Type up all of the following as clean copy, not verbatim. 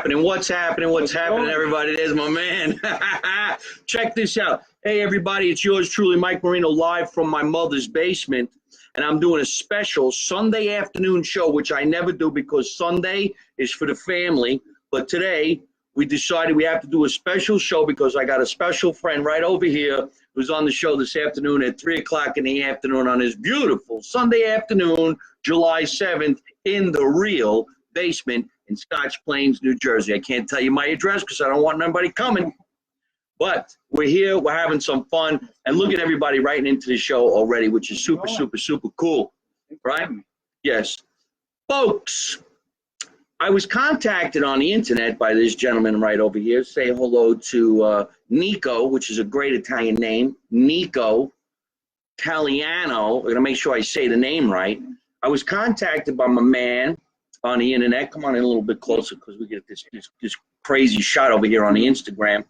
happening? What's happening? What's happening, everybody? There's my man. Check this out. Hey, everybody, it's yours truly, Mike Marino, live from my mother's basement. And I'm doing a special Sunday afternoon show, which I never do because Sunday is for the family. But today, we decided we have to do a special show because I got a special friend right over here who's on the show this afternoon at 3 o'clock in the afternoon on this beautiful Sunday afternoon, July 7th, in the real basement in Scotch Plains, New Jersey. I can't tell you my address because I don't want nobody coming. But we're here, we're having some fun, and look at everybody writing into the show already, which is super, super, super cool, right? Yes. Folks, I was contacted on the internet by this gentleman right over here. Say hello to Nico, which is a great Italian name, Nico Toliano. I'm going to make sure I say the name right. I was contacted by my man on the internet. Come on in a little bit closer because we get this crazy shot over here on the Instagram.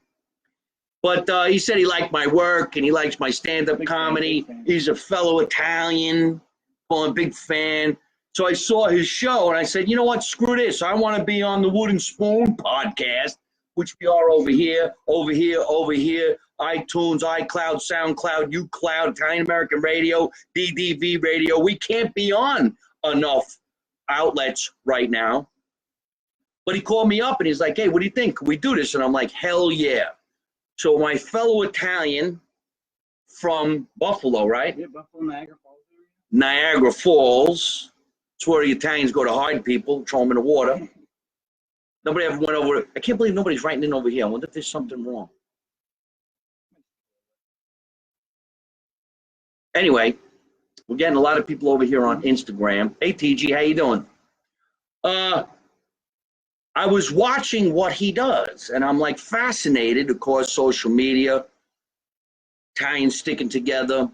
But he said he liked my work and he likes my stand-up comedy. He's a fellow Italian, well, a big fan. So I saw his show and I said, you know what, screw this. I want to be on the Wooden Spoon podcast, which we are over here, iTunes, iCloud, SoundCloud, UCloud, Italian American Radio, DDV Radio. We can't be on enough outlets right now. But he called me up and he's like, hey, what do you think? Can we do this? And I'm like, hell yeah. So my fellow Italian from Buffalo, right? Yeah, Buffalo, Niagara Falls. Niagara Falls. It's where the Italians go to hide people, throw them in the water. Nobody ever went over. I can't believe nobody's writing in over here. I wonder if there's something wrong. Anyway, we're getting a lot of people over here on Instagram. Hey, TG, how you doing? I was watching what he does, and I'm like fascinated, of course, social media, Italians sticking together,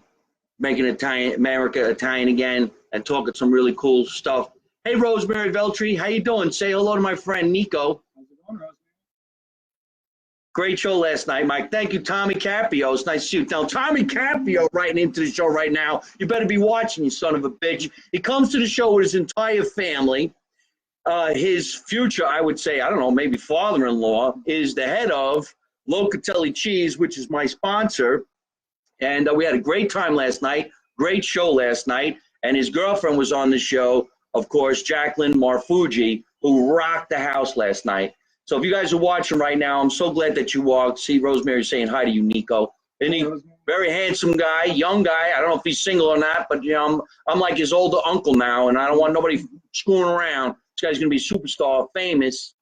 making America Italian again, and talking some really cool stuff. Hey, Rosemary Veltri, how you doing? Say hello to my friend Nico. How's it going, Rosemary? Great show last night, Mike. Thank you, Tommy Capio. It's nice to see you. Now, Tommy Capio writing into the show right now. You better be watching, you son of a bitch. He comes to the show with his entire family. His future, I would say, I don't know, maybe father-in-law, is the head of Locatelli Cheese, which is my sponsor. And we had a great time last night, great show last night. And his girlfriend was on the show, of course, Jacqueline Marfuji, who rocked the house last night. So if you guys are watching right now, I'm so glad that you walked. See Rosemary saying hi to you, Nico. Isn't he? Very handsome guy, young guy. I don't know if he's single or not, but you know, I'm like his older uncle now, and I don't want nobody screwing around. This guy's going to be a superstar, famous.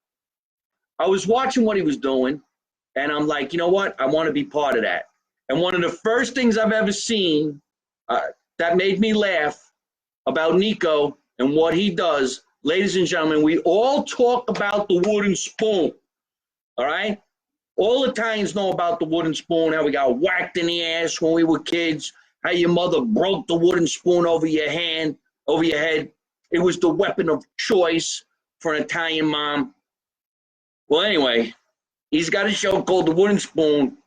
I was watching what he was doing, and I'm like, you know what? I want to be part of that. And one of the first things I've ever seen that made me laugh about Nico and what he does, ladies and gentlemen, we all talk about the wooden spoon, all right? All Italians know about the wooden spoon, how we got whacked in the ass when we were kids, how your mother broke the wooden spoon over your head. It was the weapon of choice for an Italian mom. Well, anyway, he's got a show called The Wooden Spoon.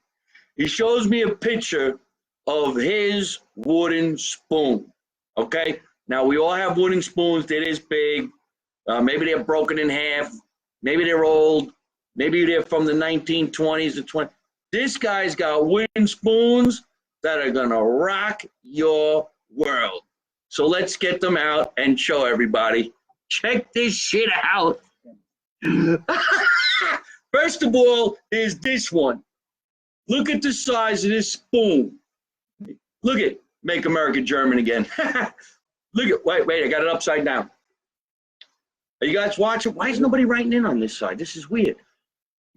He shows me a picture of his wooden spoon, okay? Now, we all have wooden spoons. They're this big. Maybe they're broken in half. Maybe they're old. Maybe they're from the 1920s to 20s. This guy's got wooden spoons that are going to rock your world. So let's get them out and show everybody. Check this shit out. First of all, there's this one. Look at the size of this spoon. Look at Make America German Again. Look at, wait, I got it upside down. Are you guys watching? Why is nobody writing in on this side? This is weird.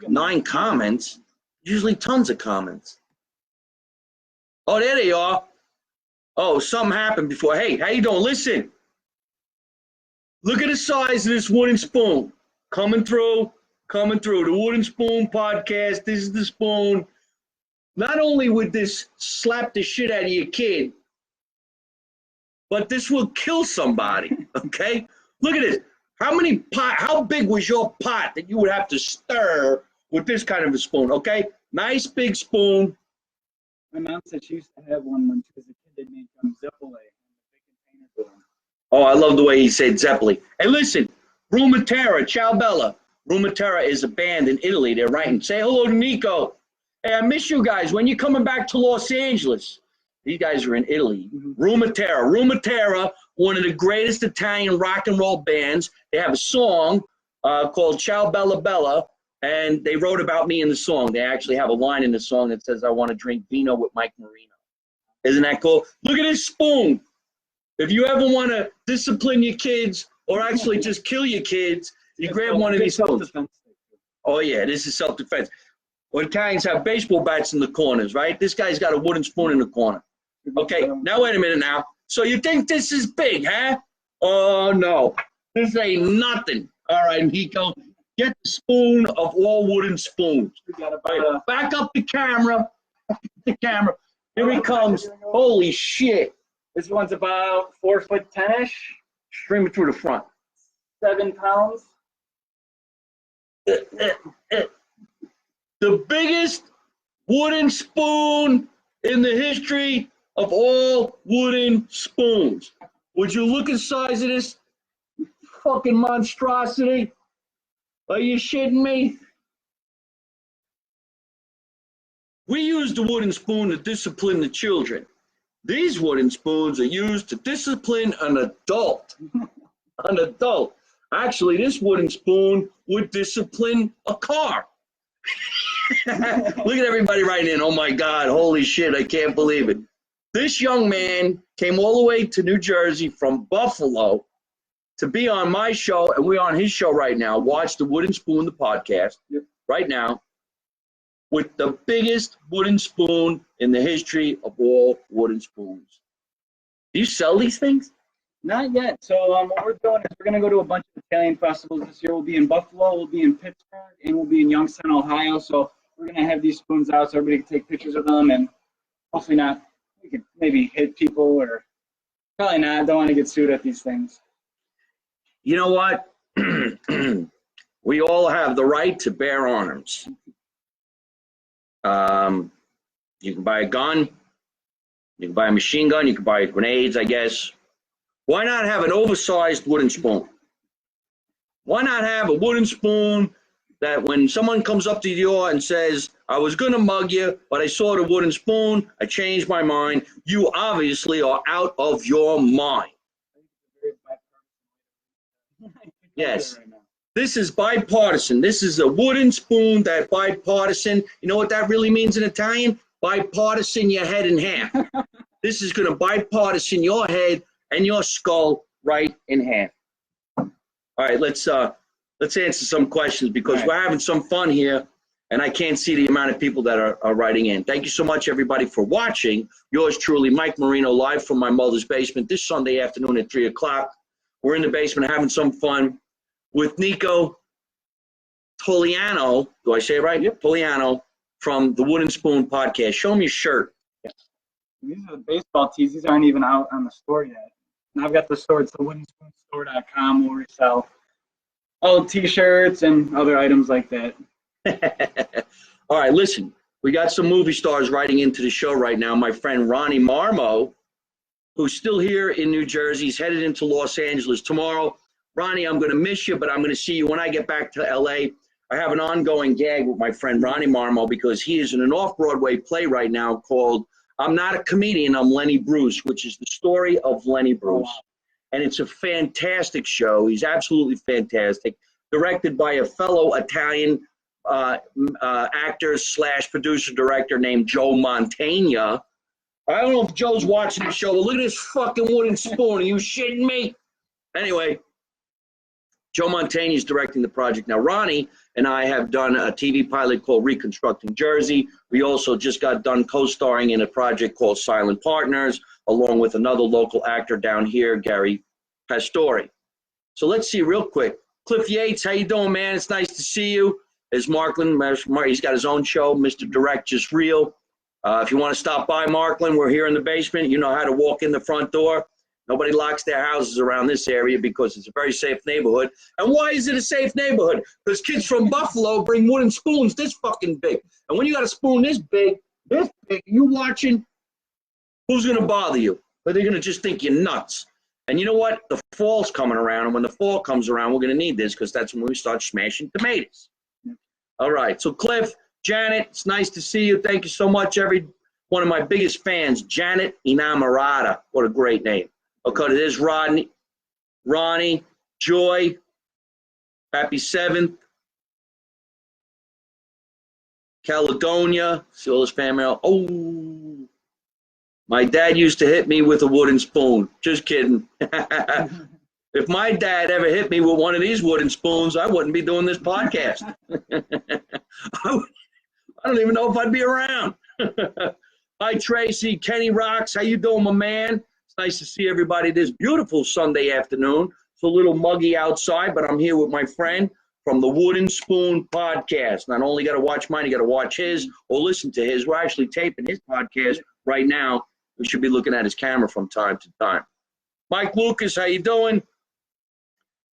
9 comments, usually tons of comments. Oh, there they are. Oh, something happened before. Hey, how you doing? Listen. Look at the size of this wooden spoon. Coming through. The Wooden Spoon podcast. This is the spoon. Not only would this slap the shit out of your kid, but this will kill somebody, okay? Look at this. How big was your pot that you would have to stir with this kind of a spoon, okay? Nice big spoon. My mom said she used to have one when she was a kid. They made Zeppole and a big container for them. Oh, I love the way he said Zeppeli. Hey, listen, Rumatera, ciao bella. Rumatera is a band in Italy. They're writing. Say hello to Nico. Hey, I miss you guys. When you coming back to Los Angeles? These guys are in Italy. Rumatera, one of the greatest Italian rock and roll bands. They have a song called Ciao Bella Bella, and they wrote about me in the song. They actually have a line in the song that says, I want to drink vino with Mike Marino. Isn't that cool? Look at this spoon. If you ever want to discipline your kids or actually just kill your kids, you grab one of these spoons. Oh, yeah, this is self-defense. Well, Italians have baseball bats in the corners, right? This guy's got a wooden spoon in the corner. Okay, now wait a minute now. So you think this is big, huh? Oh, no. This ain't nothing. All right, Nico, get the spoon of all wooden spoons. Right, back up the camera. Here he comes. Holy shit. This one's about 4'10"-ish, Stream it through the front. 7 pounds. The biggest wooden spoon in the history of all wooden spoons. Would you look at the size of this fucking monstrosity? Are you shitting me? We use the wooden spoon to discipline the children. These wooden spoons are used to discipline an adult. An adult. Actually, this wooden spoon would discipline a car. Look at everybody writing in. Oh my God, holy shit, I can't believe it. This young man came all the way to New Jersey from Buffalo to be on my show, and we're on his show right now. Watch the Wooden Spoon, the podcast, right now, with the biggest wooden spoon in the history of all wooden spoons. Do you sell these things? Not yet. So what we're doing is we're going to go to a bunch of Italian festivals this year. We'll be in Buffalo, we'll be in Pittsburgh, and we'll be in Youngstown, Ohio. So we're going to have these spoons out so everybody can take pictures of them, and hopefully not, we could maybe hit people, or probably not. Don't want to get sued at these things. You know what? We all have the right to bear arms. You can buy a gun, you can buy a machine gun, you can buy grenades, I guess. Why not have an oversized wooden spoon? Why not have a wooden spoon that when someone comes up to the door and says, I was going to mug you, but I saw the wooden spoon, I changed my mind, you obviously are out of your mind. Yes. This is bipartisan. This is a wooden spoon that bipartisan. You know what that really means in Italian? Bipartisan your head in half. This is going to bipartisan your head and your skull right in half. All right, let's answer some questions because we're having some fun here, and I can't see the amount of people that are writing in. Thank you so much, everybody, for watching. Yours truly, Mike Marino, live from my mother's basement this Sunday afternoon at 3 o'clock. We're in the basement having some fun with Nico Toliano. Do I say it right? Yep. Toliano from the Wooden Spoon podcast. Show me your shirt. Yes. These are the baseball tees. These aren't even out on the store yet. And I've got the store. It's the woodenspoonstore.com where we sell old T-shirts and other items like that. All right, listen. We got some movie stars writing into the show right now. My friend Ronnie Marmo, who's still here in New Jersey. He's headed into Los Angeles tomorrow. Ronnie, I'm going to miss you, but I'm going to see you when I get back to L.A. I have an ongoing gag with my friend Ronnie Marmo because he is in an off-Broadway play right now called I'm Not a Comedian, I'm Lenny Bruce, which is the story of Lenny Bruce. And it's a fantastic show. He's absolutely fantastic. Directed by a fellow Italian actor / producer director named Joe Mantegna. I don't know if Joe's watching the show, but look at this fucking wooden spoon. Are you shitting me? Anyway, Joe Mantegna is directing the project. Now, Ronnie and I have done a TV pilot called Reconstructing Jersey. We also just got done co-starring in a project called Silent Partners, along with another local actor down here, Gary Pastore. So let's see real quick. Cliff Yates, how you doing, man? It's nice to see you. There's Marklin. He's got his own show, Mr. Direct Just Real. If you want to stop by, Marklin, we're here in the basement. You know how to walk in the front door. Nobody locks their houses around this area because it's a very safe neighborhood. And why is it a safe neighborhood? Because kids from Buffalo bring wooden spoons this fucking big. And when you got a spoon this big, you watching, who's going to bother you? Or they're going to just think you're nuts. And you know what? The fall's coming around, and when the fall comes around, we're going to need this because that's when we start smashing tomatoes. All right. So, Cliff, Janet, it's nice to see you. Thank you so much. One of my biggest fans, Janet Inamorata. What a great name. Okay, there's Rodney, Ronnie, Joy. Happy 7th. Caledonia. See all his family. Oh, my dad used to hit me with a wooden spoon. Just kidding. If my dad ever hit me with one of these wooden spoons, I wouldn't be doing this podcast. I don't even know if I'd be around. Hi, Tracy. Kenny Rocks. How you doing, my man? It's nice to see everybody this beautiful Sunday afternoon. It's a little muggy outside, but I'm here with my friend from the Wooden Spoon podcast. Not only got to watch mine, you got to watch his or listen to his. We're actually taping his podcast right now. We should be looking at his camera from time to time. Mike Lucas, how you doing?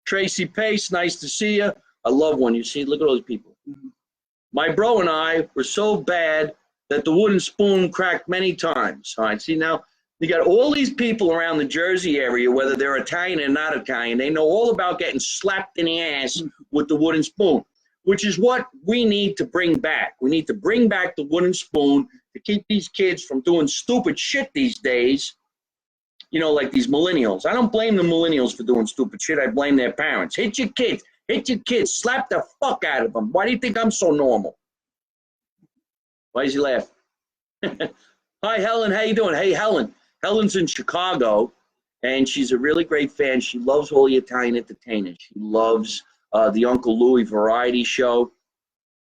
Tracy Pace, nice to see you. I love when you see, look at all those people. My bro and I were so bad that the wooden spoon cracked many times. All right, see now, you got all these people around the Jersey area, whether they're Italian or not Italian, they know all about getting slapped in the ass with the wooden spoon, which is what we need to bring back. We need to bring back the wooden spoon to keep these kids from doing stupid shit these days, you know, like these millennials. I don't blame the millennials for doing stupid shit. I blame their parents. Hit your kids, slap the fuck out of them. Why do you think I'm so normal? Why is he laughing? Hi, Helen. How you doing? Hey, Helen. Helen's in Chicago, and she's a really great fan. She loves all the Italian entertainers. She loves the Uncle Louie variety show.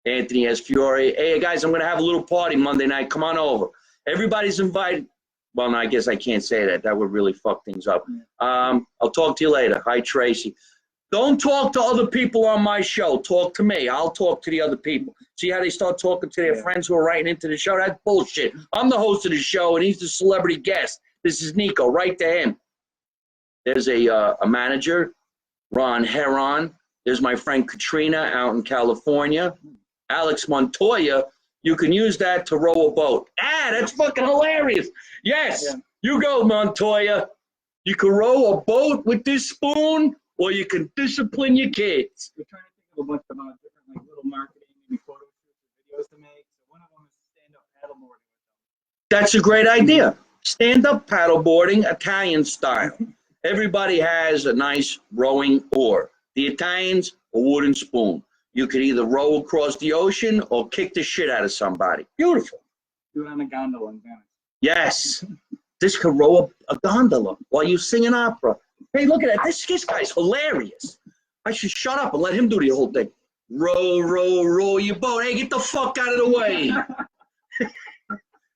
Anthony Esfiore. Hey, guys, I'm going to have a little party Monday night. Come on over. Everybody's invited. Well, no, I guess I can't say that. That would really fuck things up. I'll talk to you later. Hi, Tracy. Don't talk to other people on my show. Talk to me. I'll talk to the other people. See how they start talking to their friends who are writing into the show? That's bullshit. I'm the host of the show, and he's the celebrity guest. This is Nico. Write to him. There's a manager, Ron Heron. There's my friend Katrina out in California. Alex Montoya. You can use that to row a boat. Ah, that's fucking hilarious. Yes, you go, Montoya. You can row a boat with this spoon, or you can discipline your kids. We're trying to think of a bunch of different like little marketing, maybe photo shoots or videos to make. So one of them is stand-up paddleboarding. That's a great idea. Stand-up paddleboarding, Italian style. Everybody has a nice rowing oar. The Italians, a wooden spoon. You could either row across the ocean or kick the shit out of somebody. Beautiful. Do it on a gondola in Venice. Yes. This could row a gondola while you sing an opera. Hey, look at that. This guy's hilarious. I should shut up and let him do the whole thing. Row, row, row your boat. Hey, get the fuck out of the way.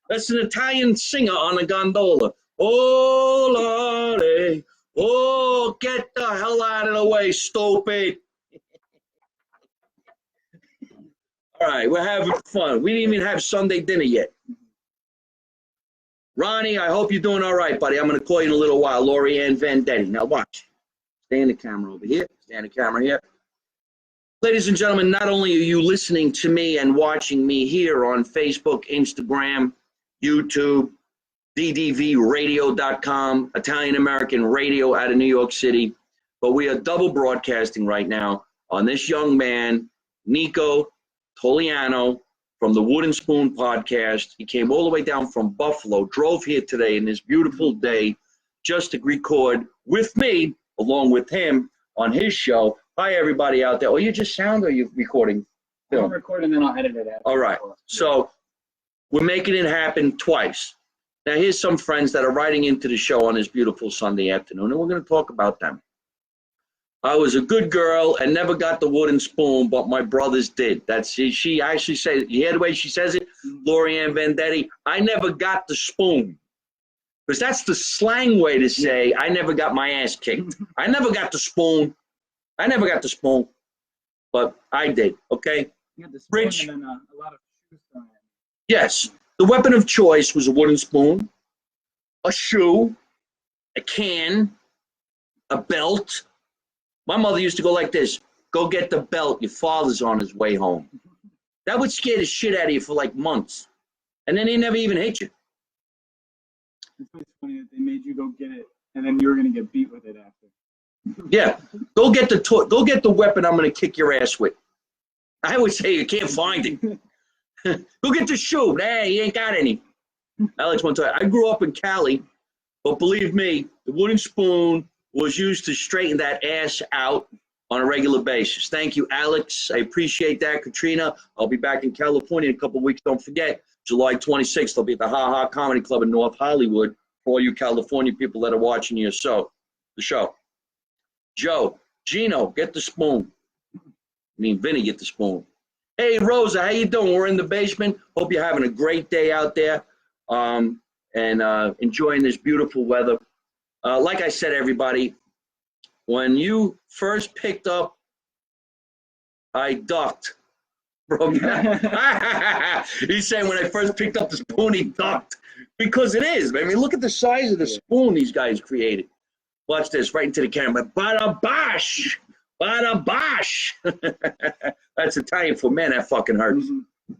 That's an Italian singer on a gondola. Oh, Lordy. Oh, get the hell out of the way, stupid. All right, we're having fun. We didn't even have Sunday dinner yet. Ronnie, I hope you're doing all right, buddy. I'm going to call you in a little while. Lori Ann Vendetti. Now watch. Stay in the camera over here. Stay in the camera here. Ladies and gentlemen, not only are you listening to me and watching me here on Facebook, Instagram, YouTube, ddvradio.com, Italian American Radio out of New York City, but we are double broadcasting right now on this young man, Nico Toliano, from the Wooden Spoon podcast. He came all the way down from Buffalo, drove here today in this beautiful day just to record with me, along with him, on his show. Hi, everybody out there. Oh, you just sound, or are you recording film? I'll record and then I'll edit it out. All right. So we're making it happen twice. Now, here's some friends that are writing into the show on this beautiful Sunday afternoon, and we're going to talk about them. I was a good girl and never got the wooden spoon, but my brothers did. That's she actually said, you hear the way she says it? Lori Ann Vendetti, I never got the spoon. Because that's the slang way to say, I never got my ass kicked. I never got the spoon. I never got the spoon, but I did, okay? You had the spoon Rich. and then a lot of shoes thrown at me. Yes, the weapon of choice was a wooden spoon, a shoe, a can, a belt. My mother used to go like this, go get the belt, your father's on his way home. That would scare the shit out of you for like months. And then he never even hit you. It's always funny that they made you go get it and then you were gonna get beat with it after. Yeah, go get the weapon I'm gonna kick your ass with. I always say you can't find it. Go get the shoe. Hey, you ain't got any. Alex, one time I grew up in Cali, but believe me, the wooden spoon was used to straighten that ass out on a regular basis. Thank you, Alex. I appreciate that. Katrina, I'll be back in California in a couple of weeks. Don't forget, July 26th, I'll be at the Ha Ha Comedy Club in North Hollywood for all you California people that are watching the show. Joe, Gino, get the spoon. I mean, Vinny, get the spoon. Hey, Rosa, how you doing? We're in the basement. Hope you're having a great day out there and enjoying this beautiful weather. Like I said, everybody, when you first picked up, I ducked. He's saying when I first picked up the spoon, he ducked. Because it is. I mean, look at the size of the spoon these guys created. Watch this, right into the camera. Bada bosh! Bada bosh! That's Italian for man, that fucking hurts. Mm-hmm.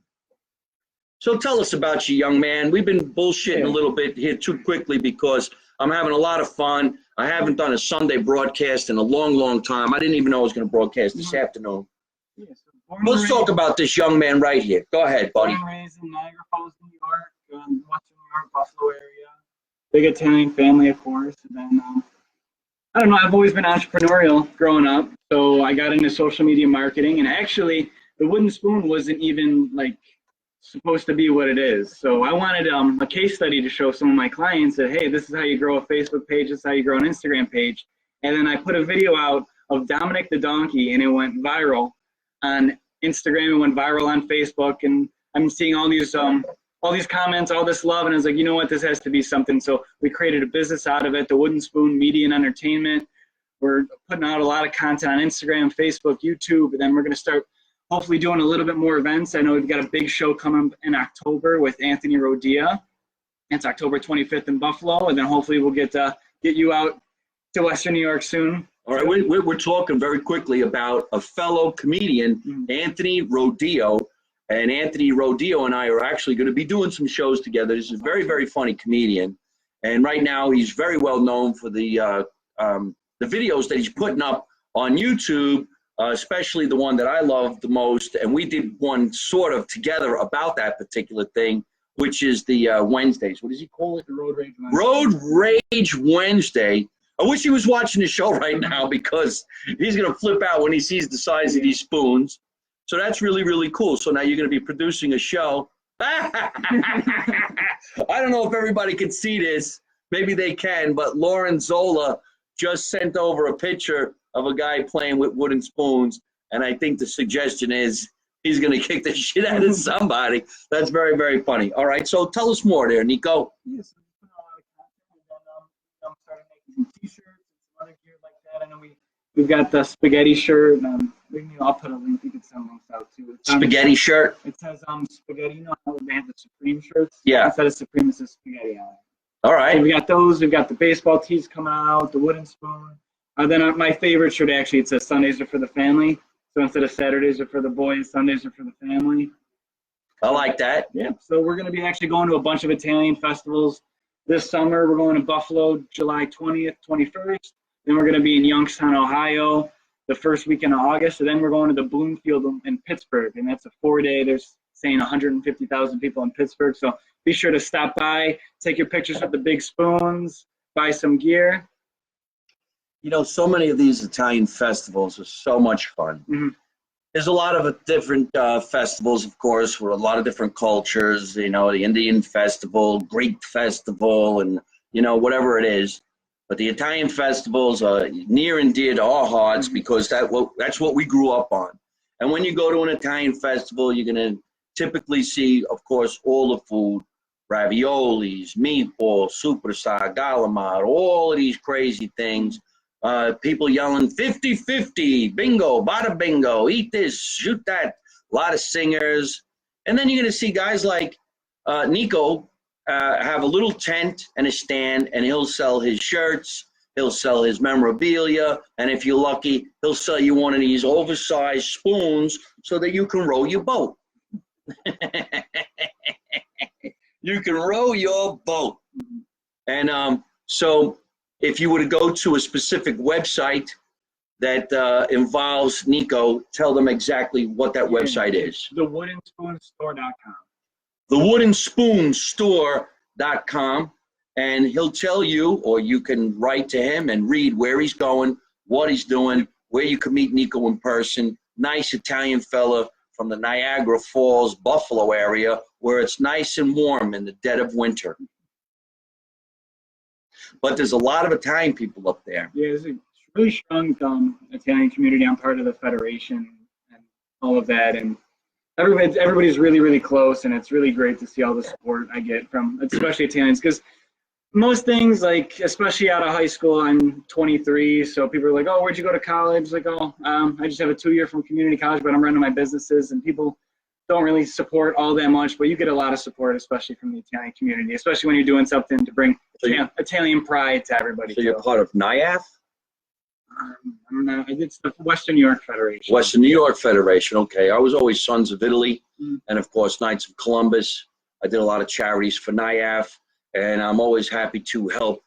So tell us about you, young man. We've been bullshitting a little bit here too quickly because I'm having a lot of fun. I haven't done a Sunday broadcast in a long, long time. I didn't even know I was going to broadcast this afternoon. Yeah, so let's talk about this young man right here. Go ahead, buddy. Born and raised in Niagara Falls, New York, Western New York, Buffalo area. Big Italian family, of course. And then, I don't know, I've always been entrepreneurial growing up. So I got into social media marketing. And actually, the wooden spoon wasn't even, like, supposed to be what it is. So I wanted a case study to show some of my clients that, hey, this is how you grow a Facebook page, this is how you grow an Instagram page. And then I put a video out of Dominic the Donkey, and it went viral on Instagram, it went viral on Facebook, and I'm seeing all these comments, all this love, and I was like, you know what, this has to be something. So we created a business out of it, the Wooden Spoon Media and Entertainment. We're putting out a lot of content on Instagram, Facebook, YouTube, and then we're going to start hopefully doing a little bit more events. I know we've got a big show coming in October with Anthony Rodia. It's October 25th in Buffalo, and then hopefully we'll get you out to Western New York soon. All right, we're talking very quickly about a fellow comedian, Anthony Rodio, and Anthony Rodio and I are actually going to be doing some shows together. He's a very, very funny comedian, and right now he's very well known for the videos that he's putting up on YouTube. Especially the one that I love the most, and we did one sort of together about that particular thing, which is the Wednesdays. What does he call it? The Road Rage Wednesday. Road Rage Wednesday. I wish he was watching the show right now because he's going to flip out when he sees the size of these spoons. So that's really, really cool. So now you're going to be producing a show. I don't know if everybody can see this. Maybe they can, but Lauren Zola just sent over a picture of a guy playing with wooden spoons, and I think the suggestion is he's going to kick the shit out of somebody. That's very, very funny. All right, so tell us more there, Nico. Yes, we put a lot of content, and then started making some T-shirts and some other gear like that. I know we've got the spaghetti shirt. I'll put a link. You can send links out too. Spaghetti shirt. It says spaghetti. You know how they have the Supreme shirts? Yeah. Instead of Supreme, it says spaghetti on it. All right. So we got those. We've got the baseball tees coming out. The wooden spoon. Then my favorite shirt, actually, it says Sundays are for the family. So instead of Saturdays are for the boys, Sundays are for the family. I like that. Yeah. So we're going to be actually going to a bunch of Italian festivals this summer. We're going to Buffalo July 20th, 21st. Then we're going to be in Youngstown, Ohio, the first weekend of August. And then we're going to the Bloomfield in Pittsburgh. And that's a 4-day. There's saying 150,000 people in Pittsburgh. So be sure to stop by, take your pictures with the big spoons, buy some gear. You know, so many of these Italian festivals are so much fun. Mm-hmm. There's a lot of different festivals, of course, for a lot of different cultures, you know, the Indian festival, Greek festival, and, you know, whatever it is. But the Italian festivals are near and dear to our hearts because that's what we grew up on. And when you go to an Italian festival, you're going to typically see, of course, all the food, raviolis, meatballs, superstar, galamar, all of these crazy things. People yelling 50-50, bingo, bada bingo, eat this, shoot that, a lot of singers. And then you're going to see guys like Nico have a little tent and a stand, and he'll sell his shirts, he'll sell his memorabilia, and if you're lucky, he'll sell you one of these oversized spoons so that you can row your boat. You can row your boat. And so if you were to go to a specific website that involves Nico, tell them exactly what that website is. TheWoodenSpoonStore.com. TheWoodenSpoonStore.com, and he'll tell you, or you can write to him and read where he's going, what he's doing, where you can meet Nico in person. Nice Italian fella from the Niagara Falls, Buffalo area, where it's nice and warm in the dead of winter. But there's a lot of Italian people up there. Yeah, there's a really strong Italian community. I'm part of the federation and all of that, and everybody's really, really close, and it's really great to see all the support I get from especially Italians, because most things, like especially out of high school, I'm 23, so people are like, oh, where'd you go to college? Like, oh, I just have a 2-year from community college, but I'm running my businesses, and people don't really support all that much, but you get a lot of support, especially from the Italian community, especially when you're doing something to bring Italian pride to everybody. So you're part of NIAF? I did stuff Western New York Federation. Western New York Federation, okay. I was always Sons of Italy, and of course Knights of Columbus. I did a lot of charities for NIAF, and I'm always happy to help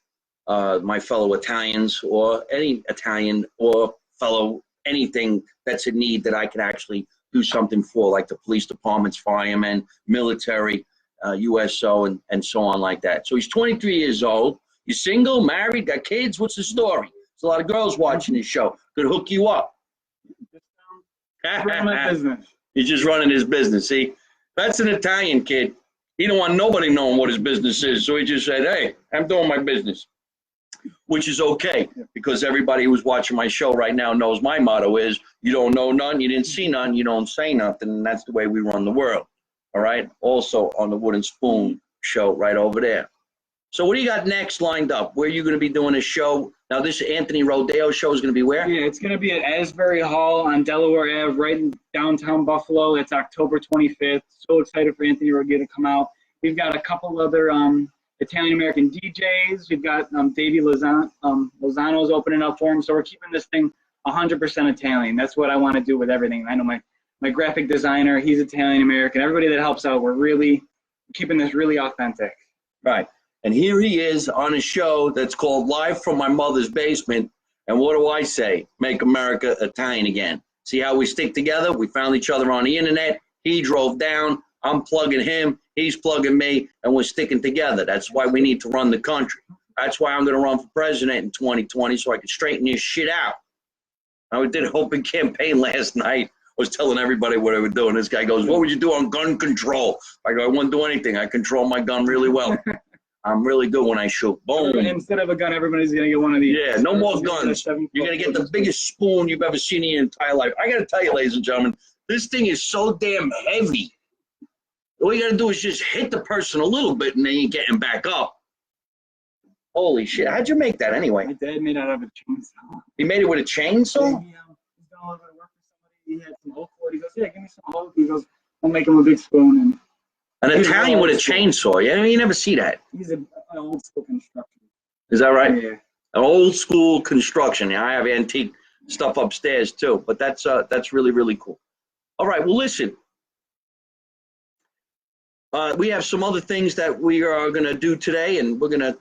my fellow Italians, or any Italian or fellow anything that's in need that I can actually do something for, like the police departments, firemen, military, USO, and so on like that. So he's 23 years old. You single, married, got kids? What's the story? There's a lot of girls watching this show. Could hook you up. Run my business. He's just running his business. See, that's an Italian kid. He don't want nobody knowing what his business is. So he just said, hey, I'm doing my business, which is okay, because everybody who's watching my show right now knows my motto is, you don't know none, you didn't see none, you don't say nothing, and that's the way we run the world. All right? Also on the Wooden Spoon show right over there. So what do you got next lined up? Where are you going to be doing a show? Now, this Anthony Rodeo show is going to be where? Yeah, it's going to be at Asbury Hall on Delaware Ave, right in downtown Buffalo. It's October 25th. So excited for Anthony Rodeo to come out. We've got a couple other Italian-American DJs. We've got Davey Lozano's opening up for him. So we're keeping this thing 100% Italian. That's what I want to do with everything. I know my graphic designer, he's Italian-American. Everybody that helps out, we're really keeping this really authentic. Right. And here he is on a show that's called Live from My Mother's Basement. And what do I say? Make America Italian again. See how we stick together? We found each other on the internet. He drove down. I'm plugging him. He's plugging me. And we're sticking together. That's why we need to run the country. That's why I'm going to run for president in 2020, so I can straighten this shit out. I did an open campaign last night. I was telling everybody what I was doing. This guy goes, what would you do on gun control? I go, I wouldn't do anything. I control my gun really well. I'm really good when I shoot. Boom. Instead of a gun, everybody's going to get one of these. Yeah, no more guns. You're going to get the biggest spoon you've ever seen in your entire life. I got to tell you, ladies and gentlemen, this thing is so damn heavy. All you got to do is just hit the person a little bit, and then you're getting back up. Holy shit. How'd you make that anyway? My dad made it out of a chainsaw. He made it with a chainsaw? He's done a little bit of work for somebody. He had some oak wood. He goes, yeah, give me some oak. He goes, I'll make him a big spoon. And an Italian with a chainsaw. Yeah, you never see that. He's an old school construction. Is that right? Yeah. An old school construction. Yeah, I have antique stuff upstairs too, but that's really, really cool. All right, well, listen. We have some other things that we are going to do today, and we're going to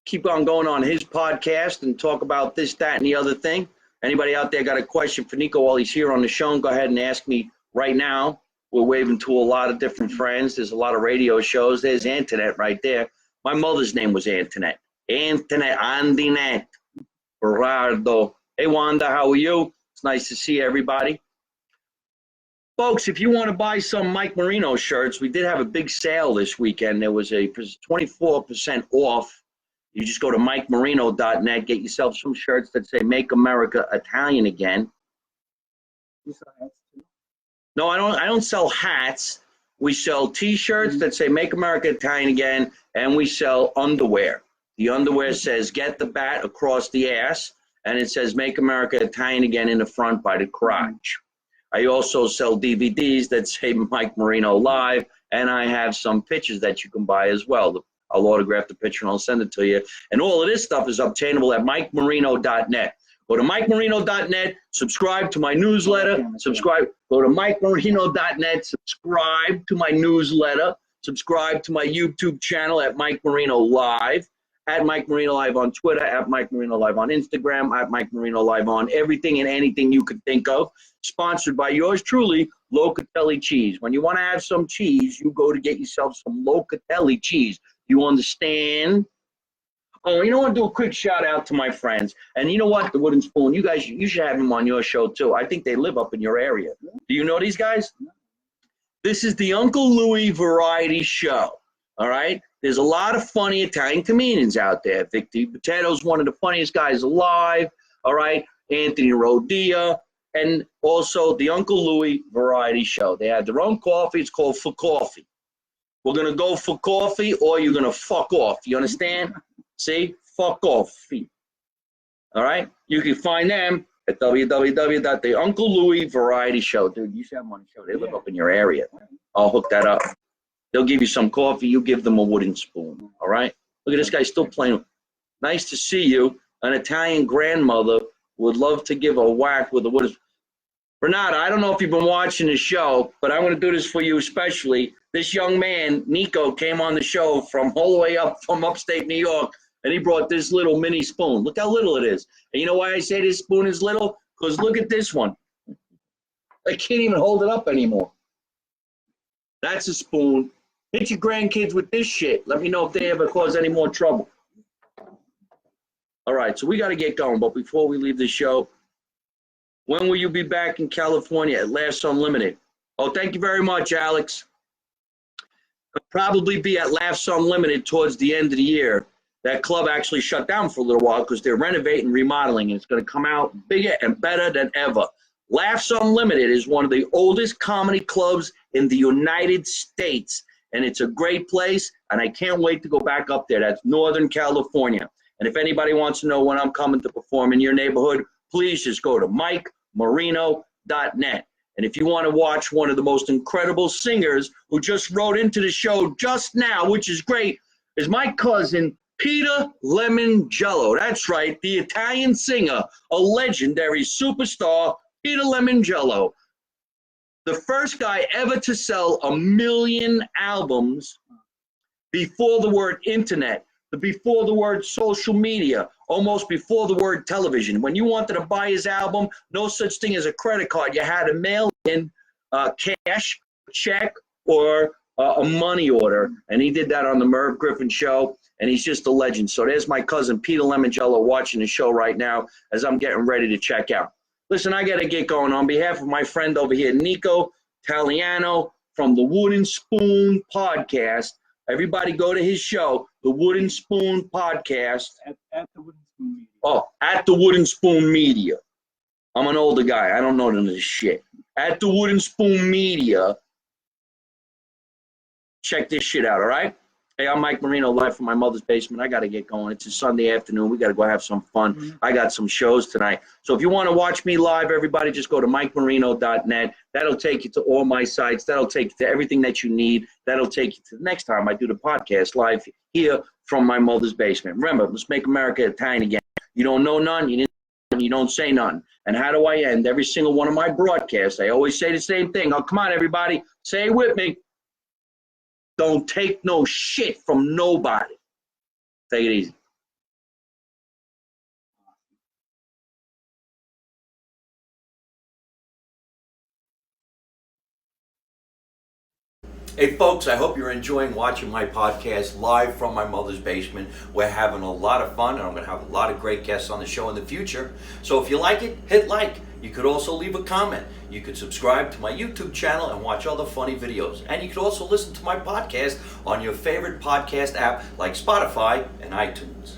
keep on going on his podcast and talk about this, that, and the other thing. Anybody out there got a question for Nico while he's here on the show, go ahead and ask me right now. We're waving to a lot of different friends. There's a lot of radio shows. There's Antoinette right there. My mother's name was Antoinette. Antoinette Berardo. Hey, Wanda, how are you? It's nice to see everybody. Folks, if you want to buy some Mike Marino shirts, we did have a big sale this weekend. There was a 24% off. You just go to MikeMarino.net, get yourself some shirts that say Make America Italian Again. No, I don't sell hats. We sell T-shirts that say Make America Italian Again, and we sell underwear. The underwear says Get the Bat across the ass, and it says Make America Italian Again in the front by the crotch. I also sell DVDs that say Mike Marino Live, and I have some pictures that you can buy as well. I'll autograph the picture and I'll send it to you. And all of this stuff is obtainable at MikeMarino.net. Go to MikeMarino.net, subscribe to my newsletter, go to MikeMarino.net, subscribe to my newsletter, subscribe to my YouTube channel at Mike Marino Live, at Mike Marino Live on Twitter, at Mike Marino Live on Instagram, at Mike Marino Live on everything and anything you could think of. Sponsored by yours truly, Locatelli Cheese. When you want to have some cheese, you go to get yourself some Locatelli cheese. You understand? Oh, you know what? Do a quick shout out to my friends. And you know what? The Wooden Spoon. You guys, you should have them on your show too. I think they live up in your area. Do you know these guys? This is the Uncle Louie Variety Show. All right? There's a lot of funny Italian comedians out there. Victor Potato's one of the funniest guys alive. All right? Anthony Rodia. And also the Uncle Louie Variety Show. They have their own coffee. It's called For Coffee. We're going to go for coffee or you're going to fuck off. You understand? See? Fuck off. All right? You can find them at www.theunclelouisvarietyshow. Dude, you should have them on the show. They live up in your area. I'll hook that up. They'll give you some coffee. You give them a wooden spoon. All right? Look at this guy still playing. Nice to see you. An Italian grandmother would love to give a whack with a wooden spoon. Renata, I don't know if you've been watching the show, but I'm going to do this for you especially. This young man, Nico, came on the show from all the way up from upstate New York, and he brought this little mini spoon. Look how little it is. And you know why I say this spoon is little? Because look at this one. I can't even hold it up anymore. That's a spoon. Hit your grandkids with this shit. Let me know if they ever cause any more trouble. All right, so we got to get going. But before we leave the show, when will you be back in California at Laughs Unlimited? Oh, thank you very much, Alex. I'll probably be at Laughs Unlimited towards the end of the year. That club actually shut down for a little while because they're renovating, remodeling, and it's going to come out bigger and better than ever. Laughs Unlimited is one of the oldest comedy clubs in the United States, and it's a great place, and I can't wait to go back up there. That's Northern California. And if anybody wants to know when I'm coming to perform in your neighborhood, please just go to MikeMarino.net. And if you want to watch one of the most incredible singers who just wrote into the show just now, which is great, is my cousin, Peter Lemongello. That's right, the Italian singer, a legendary superstar, Peter Lemongello. The first guy ever to sell 1 million albums before the word internet, before the word social media, almost before the word television. When you wanted to buy his album, no such thing as a credit card. You had to mail in cash, check, or a money order. And he did that on the Merv Griffin Show, and he's just a legend. So there's my cousin Peter Lemongello watching the show right now as I'm getting ready to check out. Listen, I got to get going. On behalf of my friend over here, Nico Toliano from the Wooden Spoon Podcast, everybody go to his show, the Wooden Spoon Podcast. At the Wooden Spoon Media. Oh, at the Wooden Spoon Media. I'm an older guy. I don't know none of this shit. At the Wooden Spoon Media. Check this shit out, all right? Hey, I'm Mike Marino, live from my mother's basement. I got to get going. It's a Sunday afternoon. We got to go have some fun. Mm-hmm. I got some shows tonight. So if you want to watch me live, everybody just go to MikeMarino.net. That'll take you to all my sites. That'll take you to everything that you need. That'll take you to the next time I do the podcast live here from my mother's basement. Remember, let's make America Italian again. You don't know none. You don't say none. And how do I end every single one of my broadcasts? I always say the same thing. Oh, come on, everybody. Say it with me. Don't take no shit from nobody. Take it easy. Hey folks, I hope you're enjoying watching my podcast live from my mother's basement. We're having a lot of fun, and I'm going to have a lot of great guests on the show in the future. So if you like it, hit like. You could also leave a comment. You could subscribe to my YouTube channel and watch other funny videos. And you could also listen to my podcast on your favorite podcast app like Spotify and iTunes.